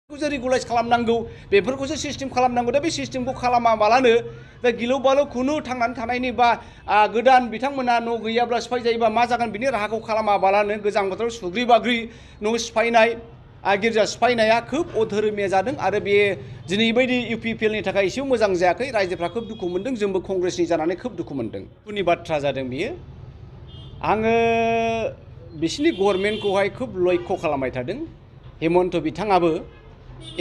regularise खालामनांगौ बेफोरखौसो system खालामनांगौ दा बे सिस्टेमखौ खालामाबालानो दा गिलु बालु खुनु थांनानै थानायनि बा गोदान बिथांमोना न' गैयाब्ला सिफाय जायोबा मा जागोन बिनि राहाखौ खालामाबालानो गोजां बोथोराव सुग्रि बाग्रि न' सिफायनाय गिर्जा सिफायनाया खोब अधोरोमिया जादों आरो बे दिनै बायदि इउपिपिएलनि थाखाय एसेबो मोजां जायाखै रायजोफ्रा खोब दुखु मोनदों जोंबो कंग्रेसनि जानानै खोब दुखु मोनदों दुखुनि बाथ्रा जादों बियो आङो बिसिनि गभर्नमेन्टखौहाय खोब लक्ष्य खालामबाय थादों हेमन्त बिथाङाबो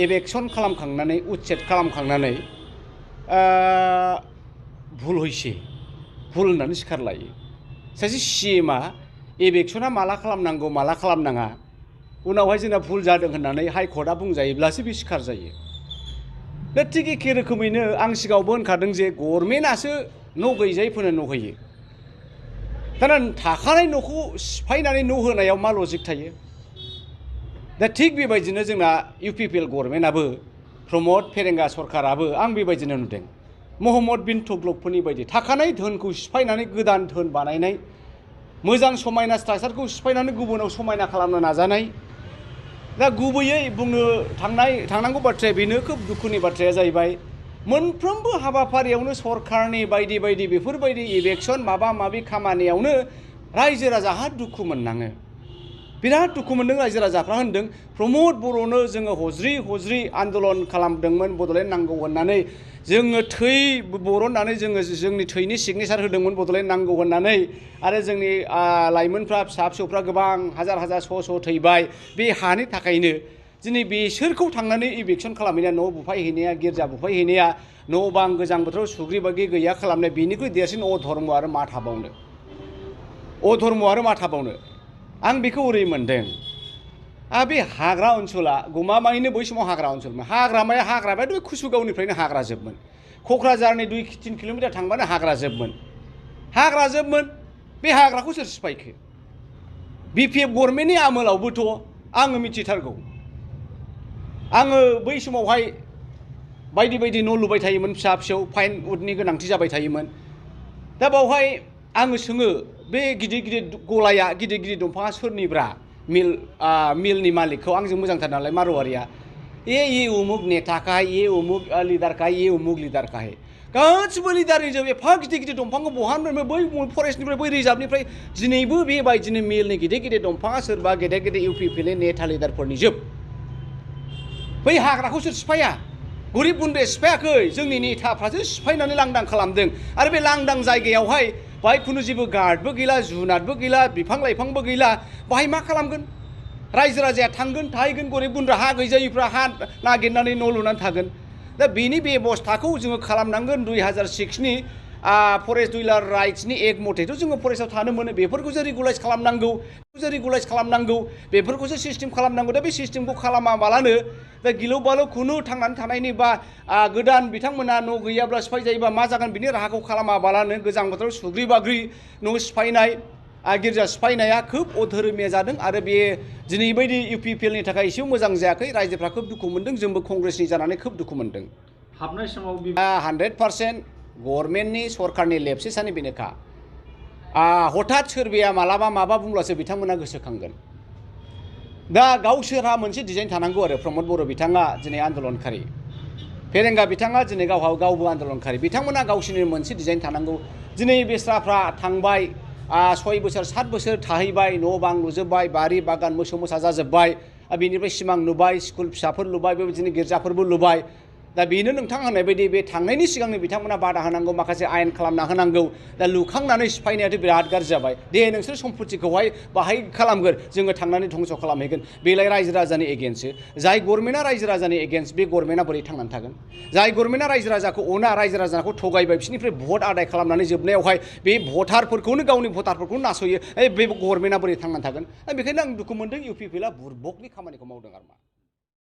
एभेक्शन खालामखांनानै उच्चेद खालामखांनानै भुल हइसे भुल होननानै सिखार लायो सासे सिएमआ एभेक्शना माला खालामनांगौ माला खालामनाङा उनावहाय जोंना भुल जादों होननानै हाइकर्टआ बुंजायोब्लासो बे सिखार जायो दा थिग एखे रोखोमैनो आं सिगाङावबो होनखादों जे गभर्नमेन्टआसो न' गैजायैफोरनो न' होयो दाना थाखानाय न'खौ सिफायनानै न' होनायाव मा लजिक थायो दा थिग बेबायदिनो जोंना इउपिपिएल गभर्नमेन्टआबो प्रमद फेरेंगा सरकाराबो आं बेबायदिनो नुदों महम्मद बिन तुगलकफोरनि बायदि थाखानाय धोनखौ सिफायनानै गोदान धोन बानायनाय मोजां समायना स्ट्राक्चारखौ सिफायनानै गुबुनाव समायना खालामनो नाजानाय दा गुबैयै बुंनो थांनांगौ बाथ्राया बेनो खोब दुखुनि बाथ्राया जाहैबाय मोनफ्रोमबो हाबाफारियावनो सरकारनि बायदि बायदि बेफोरबायदि इभेक्शन माबा माबि खामानियावनो रायजो राजाहा दुखु मोननाङो बिराद दुखु मोनदों रायजो राजाफ्रा होनदों प्रमद बर'नो जोङो हज्रि आन्दलन खालामदोंमोन बड'लेण्ड नांगौ होननानै जोङो थै बर'ननानै जोङो जोंनि थैनि सिगनेचार होदोंमोन बड'लेण्ड नांगौ होननानै आरो जोंनि लाइमोनफ्रा फिसा फिसौफ्रा गोबां हाजार हाजार श' थैबाय बे हानि थाखायनो दिनै बेसोरखौ थांनानै इभेक्शन खालामहैनाया न' बुफायहैनाया गिर्जा बुफायहैनाया न' बां गोजां बोथोराव सुग्रि बाग्रि गैया खालामनाय बेनिख्रुइ देरसिन अधर्म आरो मा थाबावनो आं बेखौ ओरै मोनदों बे हाग्रा ओनसोला गमामायैनो बै समाव हाग्रा ओनसोलमोन हाग्रामायाथ' बे कुसुगावनिफ्रायनो हाग्रा जोबमोन क'क्राझारनि 2-3 किल'मिटार थांबानो हाग्रा जोबमोन बे हाग्राखौ सोर सिफायखो बिपिएफ गभर्नमेन्टनि आमोलावबोथ' आङो मिथिथारगौ आङो बै समावहाय बायदि बायदि न' लुबाय थायोमोन फिसा फिसौ फाइन उडनि गोनांथि जाबाय थायोमोन दा बावहाय आङो सोङो बे गिदिर गलाया गिदिर दंफाङा सोरनिब्रा मिलनि मालिकखौ आंजों मोजांथार नालाय मारवारिया ये उमुक नेता का है ये उमुक लीडर का है ये उमुक लीडर का है गासिबो लिडारनि जोब एफा गिदिर दंफांखौ बहानिफ्राय बै फरेस्टनिफ्राय बै रिजार्भनिफ्राय दिनैबो बेबायदिनो मिलनि गिदिर दंफाङा सोरबा गेदेर इउपिपिएलनि नेता लिडारफोरनि जोब बै हाग्राखौ सोर सिफाया गरिब गुन्द्राया सिफायाखै जोंनि नेताफ्रासो सिफायनानै लांदां खालामदों आरो बे लांदां जायगायावहाय बाहाय खुनु जेबो गार्डबो गैला जुनारबो गैला बिफां लाइफांबो गैला बाहाय मा खालामगोन रायजो राजाया थांगोन थाहैगोन गरिब गुन्द्रा हा गैजायिफ्रा हा नागिरनानै न' लुनानै थागोन दा बेनि बेबस्थाखौ जोङो खालामनांगोन 2006नि फरेस्ट डुइलार राइट्सनि एक्ट मथेथ' जोङो फरेस्टआव थानो मोनो बेफोरखौसो रेगुलाइज खालामनांगौ बेफोरखौसो सिस्टेम खालामनांगौ दा बे सिस्टेमखौ खालामाबालानो दा गिलु बालु खुनु थांनानै थानायनि बा गोदान बिथांमोना न' गैयाब्ला सिफाय जायोबा मा जागोन बिनि राहाखौ खालामाबालानो गोजां बोथोराव सुग्रि बाग्रि न' सिफायनाय गिर्जा सिफायनाया खोब अधोरोमिया जादों आरो बे दिनै बायदि इउपिपिएलनि थाखाय एसेबो मोजां जायाखै रायजोफ्रा खोब दुखु मोनदों जोंबो कंग्रेसनि जानानै खोब दुखु मोनदों हाबनाय समाव 100% गभर्नमेन्टनि सरकारनि लेबसेसानि बेनोखा हठात सोरबाया मालाबा माबा बुंब्लासो बिथांमोना गोसोखांगोन दा गावसोरहा मोनसे डिजाइन थानांगौ आरो प्रमद बर' बिथाङा दिनै आन्दलनकारि फेरेंगा बिथाङा दिनै गावबो आन्दलनकारि बिथांमोना गावसोरनि मोनसे डिजाइन थानांगौ दिनै बेस्राफ्रा थांबाय 6 बोसोर 7 बोसोर थाहैबाय न' बां लुजोब्बाय बारि बागान मोसौ मोसा जाजोब्बाय बेनिफ्राय सिमां नुबाय स्कुल फिसाफोर लुबाय बेबायदिनो गिर्जाफोरबो लुबाय दा बेनो नोंथां होननाय बायदि बे थांनायनि सिगांनो बिथांमोना बादा होनांगौ माखासे आयेन खालामना होनांगौ दा लुखांनानै सिफायनायाथ' बिराद गाज्रि जाबाय दे नोंसोर सम्पतिखौहाय बाहाय खालामगोन जोङो थांनानै धंस खालामहैगोन बेलाय रायजो राजानि एगेन्स्टसो जाय गभर्नमेन्टआ रायजो राजानि एगेन्स्ट बे गभर्नमेन्टआ बोरै थांनानै थागोन जाय गभर्नमेन्टआ रायजो राजाखौ अना रायजो राजाखौ थगायबाय बिसोरनिफ्राय भट आदाय खालामनानै जोबनायावहाय बे भटारफोरखौनो गावनि भटारफोरखौनो नासयो बे गभर्नमेन्टआ बोरै थांनानै थागोन बेखायनो आं दुखु मोनदों इउपिपिएलआ बुरबकनि खामानिखौ मावदों आरो मा